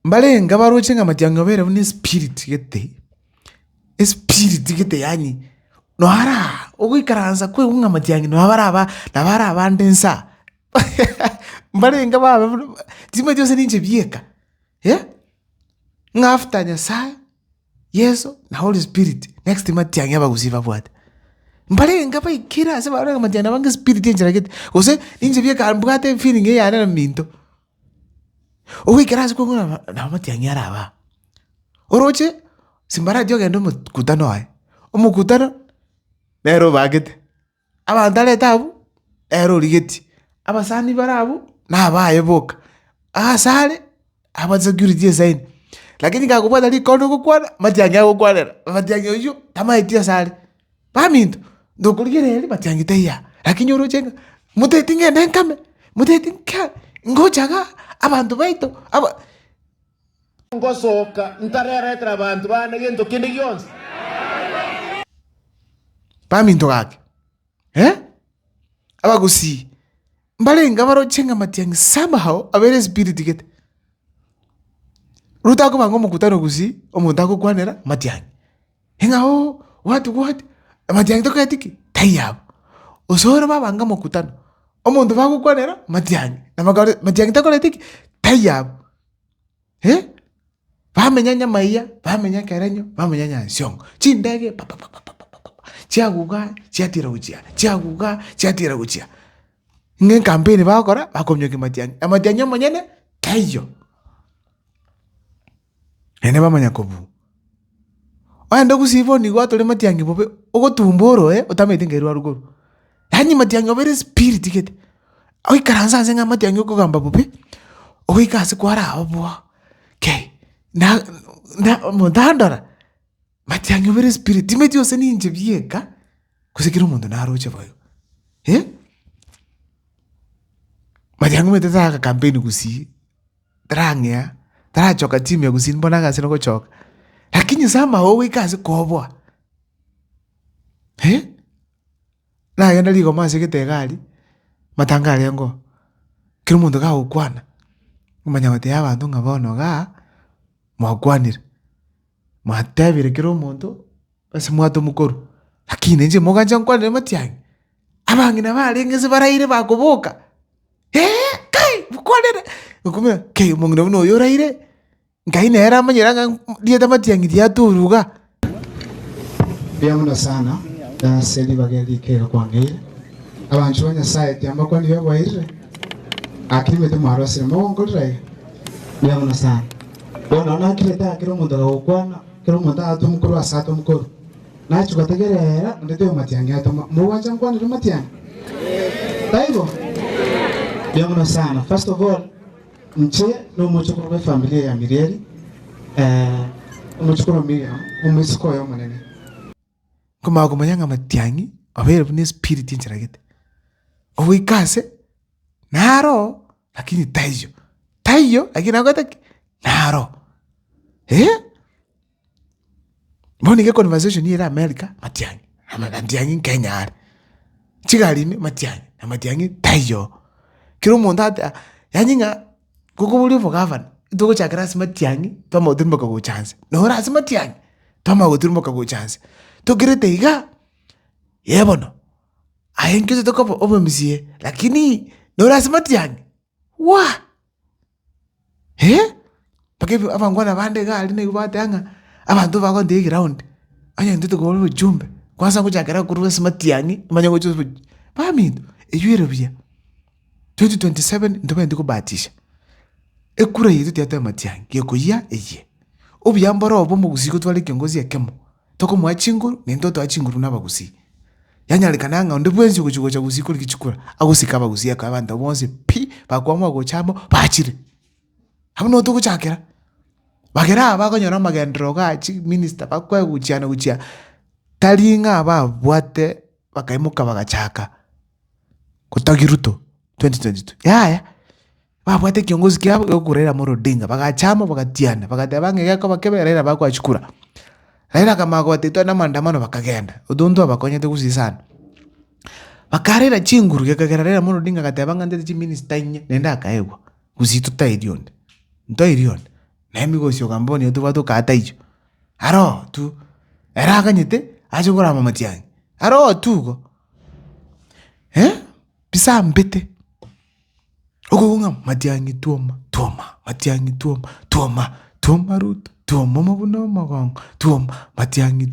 Mbale ngabaro chenga Matiang'i obeire bune spirit gete. Spirit gete yani. No hara ogikaranza kwe unga Matiang'i no abaraba nabara abandensa. Mbale ngaba tima jose ninje bieka. Yeah? Ngafta Nyasaye, Yesu na Holy Spirit. Next Matiang'i abagusiba bwate. Mbale ngaba ikira se bara Matiang'i bange spirit yenjera gete. Ose ninje bieka mbwate feeling yana na minto. Ogikaranza kwe unga na Matiang'i araba. Oroche simbara dio gendo mukutano aye. Omukutano nero bagete. Abandale tabu ero ligeti. Abasani barabu na baye boka. Asale aba security sign. Lakini kakupata li kono kukwana Matiang'i akukwanera. Matiang'i oyo tamaitia sale. Baminto ndokuligere Matiang'i teya. Lakini orochenga mutetinge ndenkame. Mutetinga ngojaga abantu baito aba ngosoka ntarera abantu bane gento kindi gyonse baminto gake aba Gusii mbale ngabaro chenga Matiang'i somehow abere spirit gete ruta ko bango mukutano Gusii omuntu akukwanera Matiang'i henga what Matiang'i to katiki tayabo osoro babanga mukutano omuntu bakukwanera Matiang'i na magare Matiang'i to katiki tayabo bamenyanya maiya bamenya kerenyo bamenya nyansyongo chindege chiaguga chiatira uchia chiaguga chiatira uchia ngen campaign bakora bakomyoki Matiang'i monyene tayo ene bamanya kobu ando Gusii ni gwa tole Matiang'i bobe ogotumboro utamete ngerwa ruguru yani Matiang'i obere spirit gete oi karanza zenga Matiang'i okogamba bobe oi kasi kwara obwo okay na mudandora Matiang'i obere spirit timeti ose ninje bieka kusikira umuntu naroche boyo Matiang'i meteta ka campaign Gusii trangya trachoka team ya Gusii mbona gasino kochoka lakini sama wewe kazi kobwa na yenda liko mase ketegali matangale ngo kiri umuntu ga ukwana umanya bati abantu ngabono ga mwakwanira mwatebire kiri umuntu basi mwato mukuru lakini nje moganja nkwanira Matiang'i abangina balengeze baraire bakoboka kai mukwanira ukumira kai mungina buno yoraire ngaine era manyiranga dieta Matiang'i diaturuga byamuna sana seli bageli kera kwangire abantu b'Nyasaye tyamba kwa niyo bwaire akimete marose mbongolire byamuna sana bona nakireta kiro umuntu agakwana kiro umuntu atumukuru asato mukuru nacho gategerera ndete Matiang'i atoma muwanja nkwanira Matiang'i taibo byamuna sana. First of all nche no muchukuru wa familia ya Mirieli muchukuru Miriam umisiko yo manene kuma kumanyanga Matiang'i obere bune spirit injira gete oikase naro lakini tayo lakini agota naro mboni ke conversation ni era America Matiang'i Kenya chigali ni Matiang'i tayo kiro monda yanyinga kukubuli for governor itoko chakras Matiang'i toma uturmo ka chance no ras Matiang'i toma uturmo ka chance to grete iga yebono ayenkizo to ko obemsie lakini no ras Matiang'i wa pakebi abangwana bande gali ne kubate anga abantu bako ndi ground anya ndito ko bujumbe kwanza kuchakera kuri ras Matiang'i manya ko chuzo bamindo eyuero bia 2027 ndobe ndiko batisha ekura yitu tyata Matiang'i yekoya eye obyamboro obo mu Gusii kutwale kiongozi yakemo toko mwachinguru nendoto achinguru naba Gusii yanyalikana nga ndibwenzi kuchugo cha Gusii kuli kichukura agusika ba Gusii akabanda bonse pi bakwamwa go chamo bachire hamno to kuchakera bagera abakonyora magendro ga chi minister bakwa guchia talinga babwate bakaimuka bagachaka kutagiruto 2022 yaya babwate kiongozi kyabo yokurera moro dinga bagachama bagatiana bagatabanga yako bakeberera bakwachukura Raila kama kwa tito na maandamano bakagenda udundu abakonyete Gusii sana bakarera chinguru yakagerera moro dinga katabanga ndete chi minister nye nenda akaegwa Gusii tutairionde ntoirionde nemi gosio kamboni yotu watu kata icho aro tu era kanyete aje kurama Matiang'i aro tu go bisa mbete okunga Matiang'i Matiang'i tuoma Ruto tuoma mabuno magong Matiang'i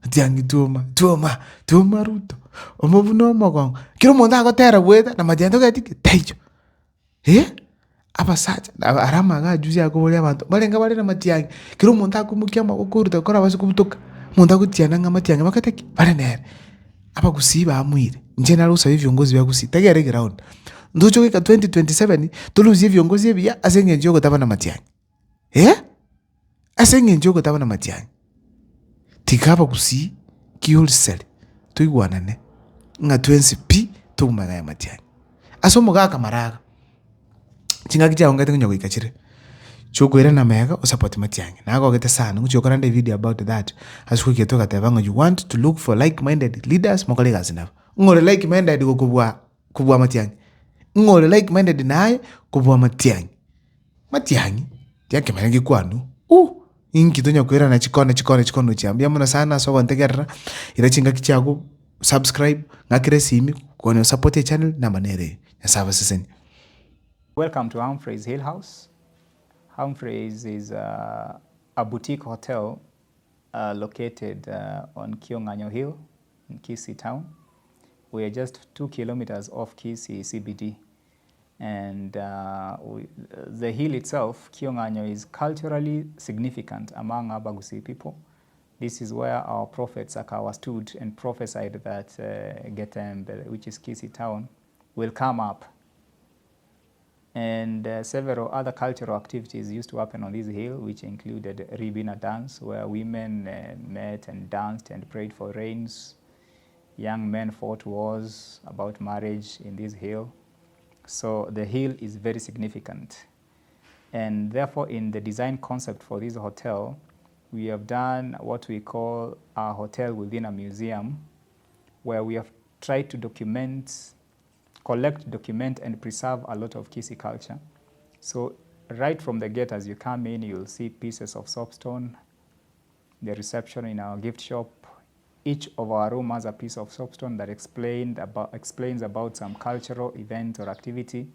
Matiang'i tuoma Ruto omabuno magong kiro monda agotera bweta na Matiang'i togetike taicho aba sacha arama ga juzi akobolia abantu barenga bari na Matiang'i kiro monda akumukia amaboko Ruto kora basi kubutoka monda gutiana nga Matiang'i bakateki bare nere aba Gusii bamwire nje narusa viongozi bya Gusii tegere ground ndocho ka 2027 tuluzie viongozi bya asenge nje gotaba Matiang'i asenge nje gotaba Matiang'i tikaba Gusii kiolsel tuigwanane nga 20p tumaga ya Matiang'i asomo ga kamaraga chinga kija ongete kunyo ikachire chokwera na mega o support Matiang'i nago gete sana nguchokora nde video about that asuko keto katebanga you want to look for like minded leaders mokole gazina ngore like minded go kubwa Matiang'i ngore like minded naye kubwa Matiang'i yake marangi kwanu inki tonya kwera na chikono chambia mona sana so wantegerra ira chinga kichago subscribe ngakire simi kone support channel na manere ya services seni. Welcome to Humphreys Hill House. Humphreys is a boutique hotel located on Matiang'i Hill in Gusii town. We are just 2 kilometers off Gusii CBD. And the hill itself, Matiang'i, is culturally significant among our Gusii people. This is where our prophet Sakawa stood and prophesied that Getembe, which is Gusii town, will come up. And several other cultural activities used to happen on this hill, which included Ribina dance, where women met and danced and prayed for rains. Young men fought wars about marriage in this hill. So the hill is very significant. And therefore, in the design concept for this hotel, we have done what we call a hotel within a museum, where we have tried to collect, document, and preserve a lot of Gusii culture. So right from the gate as you come in, you'll see pieces of soapstone, the reception in our gift shop. Each of our room has a piece of soapstone that explains about some cultural event or activity.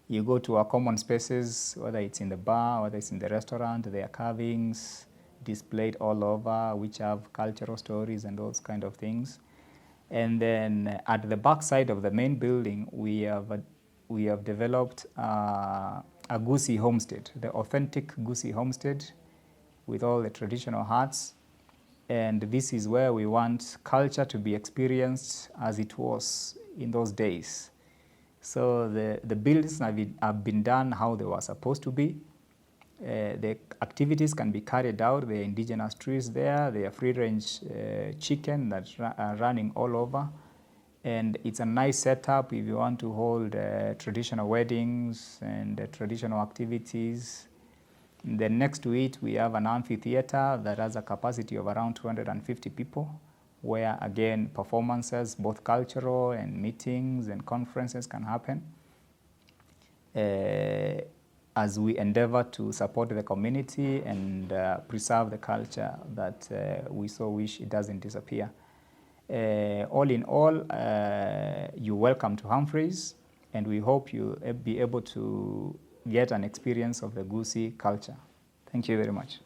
You go to our common spaces, whether it's in the bar, whether it's in the restaurant, there are carvings displayed all over, which have cultural stories and those kind of things. And then at the back side of the main building, we have developed a Gusii homestead, the authentic Gusii homestead with all the traditional huts. And this is where we want culture to be experienced as it was in those days. So the buildings have been done how they were supposed to be. The activities can be carried out. There are indigenous trees there. There are free-range chicken that are running all over. And it's a nice setup if you want to hold traditional weddings and traditional activities. Then next to it, we have an amphitheater that has a capacity of around 250 people, where again, performances, both cultural and meetings and conferences can happen. As we endeavor to support the community and preserve the culture that we so wish it doesn't disappear. All in all, you're welcome to Humphreys, and we hope you'll be able to get an experience of the Gusii culture. Thank you very much.